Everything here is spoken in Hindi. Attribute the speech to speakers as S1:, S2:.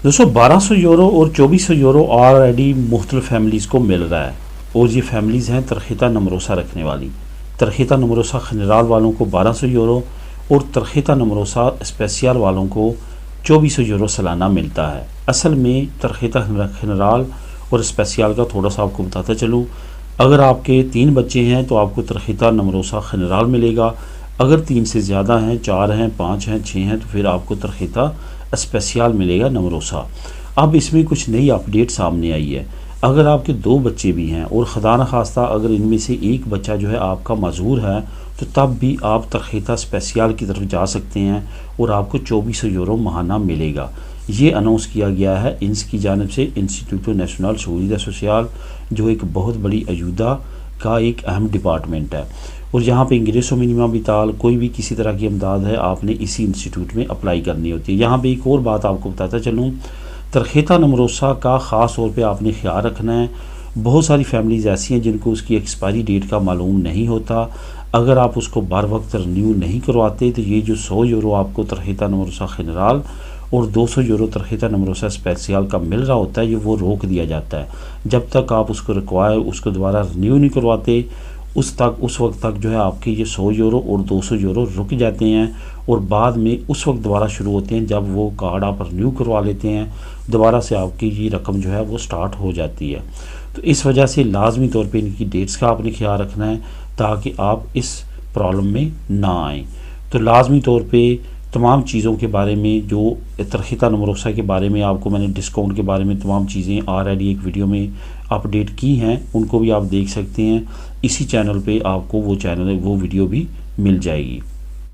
S1: दोस्तों 1200 यूरो और 2400 यूरो ऑलरेडी मुख्तलिफ फैमिलीज़ को मिल रहा है, और ये फैमिलीज़ हैं तरखीता नमरोसा रखने वाली। तरखीता नमरोसा खनराल वालों को 1200 यूरो और तरखीता नमरोसा स्पेसियल वालों को 2400 यूरो सालाना मिलता है। असल में तरखीता खनराल और स्पेसियल का थोड़ा सा आपको बताता चलूँ। अगर आपके 3 बच्चे हैं तो आपको तरखीता नमरोसा खनराल मिलेगा। अगर 3 से ज़्यादा हैं, 4 हैं, 5 हैं, 6 हैं, तो फिर आपको तरखीता स्पेसियल मिलेगा नमरोसा। अब इसमें कुछ नई अपडेट सामने आई है। अगर आपके 2 बच्चे भी हैं और खुदा न खास्ता अगर इनमें से एक बच्चा जो है आपका मजूर है, तो तब भी आप तरखीता स्पेसियल की तरफ जा सकते हैं और आपको 2400 यूरो माहाना मिलेगा। ये अनाउंस किया गया है इंस की जानिब से, इंस्टीट्यूटो नेशनल शहूदियत सोशल, जो एक बहुत बड़ी अयूदा का एक अहम डिपार्टमेंट है। और यहाँ पे इंग्रेसो मिनिमा विताल कोई भी किसी तरह की इमदाद है आपने इसी इंस्टीट्यूट में अप्लाई करनी होती है। यहाँ पे एक और बात आपको बताता चलूँ, तरखीता नमरोसा का ख़ास तौर पे आपने ख्याल रखना है। बहुत सारी फैमिलीज़ ऐसी हैं जिनको उसकी एक्सपायरी डेट का मालूम नहीं होता। अगर आप उसको बर वक्त रिन्यू नहीं करवाते तो ये जो 100 यूरो आपको तरखीता नमरोसा खनराल और 200 यूरो तरखीता नमरोसा स्पेसियल का मिल रहा होता है, ये वो रोक दिया जाता है। जब तक आप उसको दोबारा रिन्यू नहीं करवाते उस वक्त तक जो है आपके ये 100 यूरो और 200 यूरो रुक जाते हैं, और बाद में उस वक्त दोबारा शुरू होते हैं जब वो कार्ड आप रिन्यू करवा लेते हैं, दोबारा से आपकी ये रकम जो है वो स्टार्ट हो जाती है। तो इस वजह से लाजमी तौर पे इनकी डेट्स का आपने ख्याल रखना है ताकि आप इस प्रॉब्लम में ना आएँ। तो लाजमी तौर पे तमाम चीज़ों के बारे में, जो तरखीता नमरोसा के बारे में आपको मैंने डिस्काउंट के बारे में तमाम चीज़ें ऑलरेडी एक वीडियो में अपडेट की हैं, उनको भी आप देख सकते हैं। इसी चैनल पे आपको वो वीडियो भी मिल जाएगी।